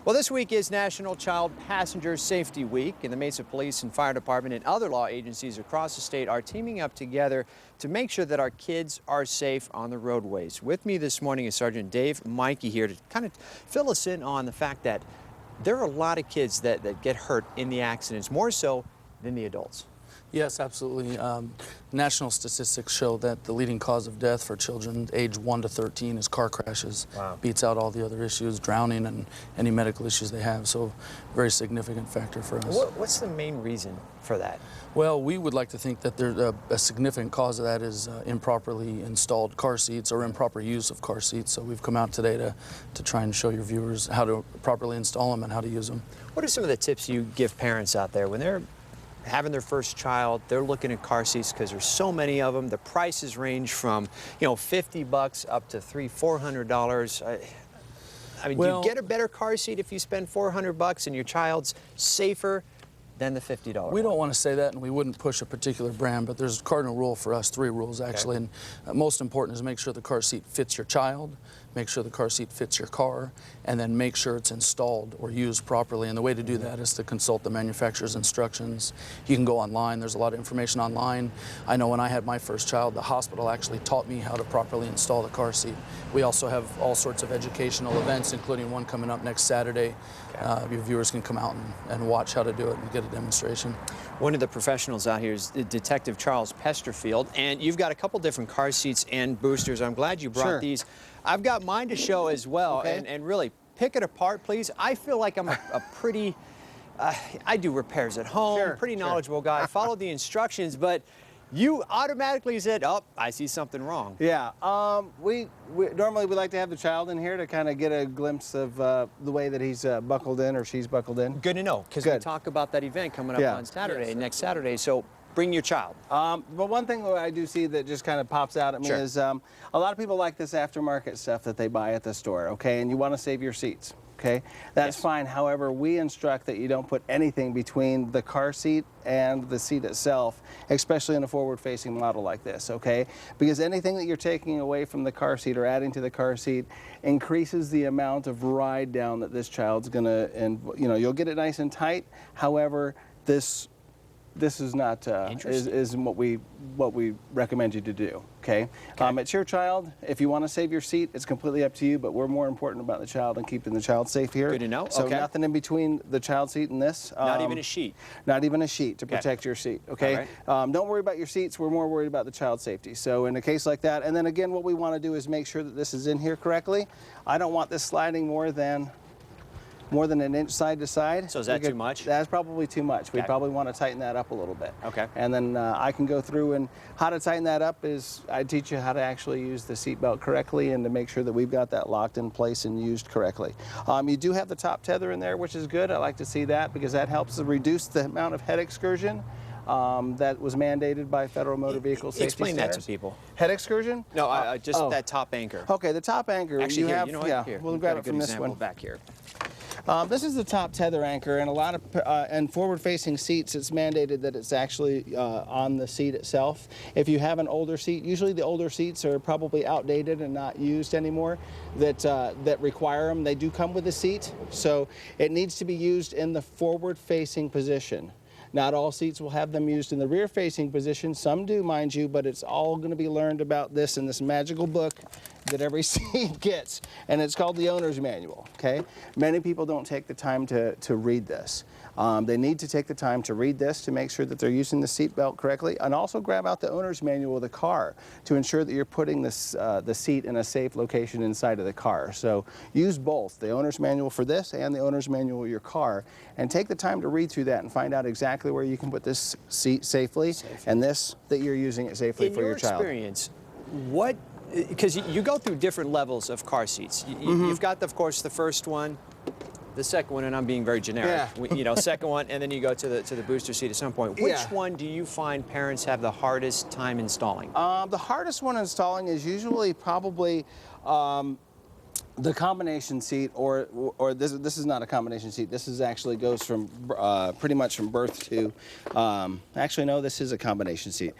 Well, this week is National Child Passenger Safety Week, and the Mesa Police and Fire Department and other law agencies across the state are teaming up together to make sure that our kids are safe on the roadways. With me this morning is Sergeant Dave Mikey here to kind of fill us in on the fact that there are a lot of kids that get hurt in the accidents, more so than the adults. Yes, absolutely. National statistics show that the leading cause of death for children age 1 to 13 is car crashes. Wow. Beats out all the other issues, drowning and any medical issues they have. So very significant factor for us. What's the main reason for that? Well, we would like to think that a significant cause of that is improperly installed car seats or improper use of car seats. So we've come out today to try and show your viewers how to properly install them and how to use them. What are some of the tips you give parents out there when they're having their first child? They're looking at car seats because there's so many of them. The prices range from, $50 up to $300–400. I mean, do you get a better car seat if you spend $400 and your child's safer than the $50? We don't want to say that, and we wouldn't push a particular brand, but there's a cardinal rule for us, 3 rules actually, and most important is make sure the car seat fits your child, make sure the car seat fits your car, and then make sure it's installed or used properly. And the way to do that is to consult the manufacturer's instructions. You can go online. There's a lot of information online. I know when I had my first child, the hospital actually taught me how to properly install the car seat. We also have all sorts of educational events, including one coming up next Saturday. Your viewers can come out and watch how to do it and get a demonstration. One of the professionals out here is Detective Charles Pesterfield, and you've got a couple different car seats and boosters. I'm glad you brought these. I've got mine to show as well, and really pick it apart, please. I feel like I'm a pretty, I do repairs at home, pretty knowledgeable guy. I followed the instructions, but you automatically said, oh, I see something wrong. Yeah, we normally we like to have the child in here to kind of get a glimpse of the way that he's buckled in or she's buckled in. Good to know, because we talk about that event coming up on Saturday, next Saturday, so bring your child. But one thing that I do see that just kind of pops out at me is a lot of people like this aftermarket stuff that they buy at the store, okay, and you want to save your seats. Okay, that's fine. However, we instruct that you don't put anything between the car seat and the seat itself, especially in a forward-facing model like this, okay? Because anything that you're taking away from the car seat or adding to the car seat increases the amount of ride down that this child's gonna, and you'll get it nice and tight. However, this is not is what we recommend you to do. Okay, it's your child. If you want to save your seat, it's completely up to you. But we're more important about the child and keeping the child safe here. Good to know. So nothing in between the child seat and this. Not even a sheet. Not even a sheet to protect your seat. Okay. Don't worry about your seats. We're more worried about the child safety. So in a case like that, and then again, what we want to do is make sure that this is in here correctly. I don't want this sliding more than an inch side to side. So is that too much? That's probably too much. We probably want to tighten that up a little bit. Okay. And then I can go through, and how to tighten that up is I teach you how to actually use the seatbelt correctly and to make sure that we've got that locked in place and used correctly. You do have the top tether in there, which is good. I like to see that because that helps to reduce the amount of head excursion that was mandated by federal motor vehicle safety Explain standards. that to people. Head excursion? No, just that top anchor. Okay, the top anchor. Actually, here, we'll grab it from this one. Back here. This is the top tether anchor, and a lot of and forward-facing seats, it's mandated that it's actually on the seat itself. If you have an older seat, usually the older seats are probably outdated and not used anymore, that require them. They do come with a seat, so it needs to be used in the forward-facing position. Not all seats will have them used in the rear-facing position. Some do, mind you, but it's all going to be learned about this in this magical book that every seat gets, and it's called the owner's manual, okay? Many people don't take the time to read this. They need to take the time to read this to make sure that they're using the seatbelt correctly, and also grab out the owner's manual of the car to ensure that you're putting this, the seat in a safe location inside of the car. So use both, the owner's manual for this and the owner's manual of your car, and take the time to read through that and find out exactly where you can put this seat safely, and this, that you're using it safely for your child. In your experience, because you go through different levels of car seats. You've got, of course, the first one, the second one, and I'm being very generic. Second one, and then you go to the booster seat at some point. Which one do you find parents have the hardest time installing? The hardest one installing is usually probably The combination seat, or this is not a combination seat. This is actually goes from pretty much from birth to. Actually, no, this is a combination seat.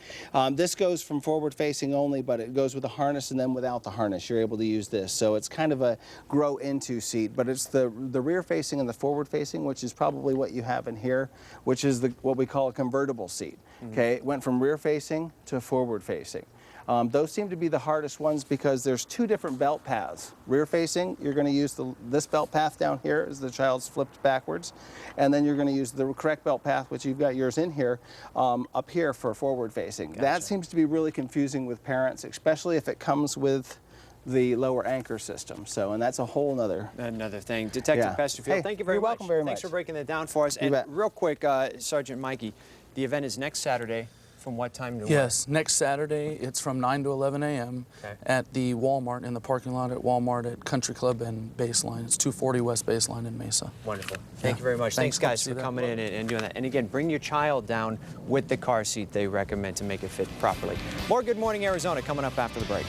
This goes from forward facing only, but it goes with a harness, and then without the harness, you're able to use this. So it's kind of a grow into seat, but it's the rear facing and the forward facing, which is probably what you have in here, which is what we call a convertible seat. Okay, it went from rear facing to forward facing. Those seem to be the hardest ones because there's two different belt paths. Rear facing, you're going to use this belt path down here as the child's flipped backwards, and then you're going to use the correct belt path, which you've got yours in here, up here for forward facing. Gotcha. That seems to be really confusing with parents, especially if it comes with the lower anchor system. So, and that's a whole another thing. Detective Pesterfield, hey, thank you very you're much. welcome very much. Thanks for breaking that down for us. You bet. Real quick, Sergeant Mikey, the event is next Saturday. From what time to what? Yes, next Saturday, it's from 9 to 11 a.m. at the Walmart, in the parking lot at Walmart at Country Club and Baseline. It's 240 West Baseline in Mesa. Wonderful. Thank you very much. Thanks guys, for coming in and doing that. And again, bring your child down with the car seat they recommend to make it fit properly. More Good Morning Arizona coming up after the break.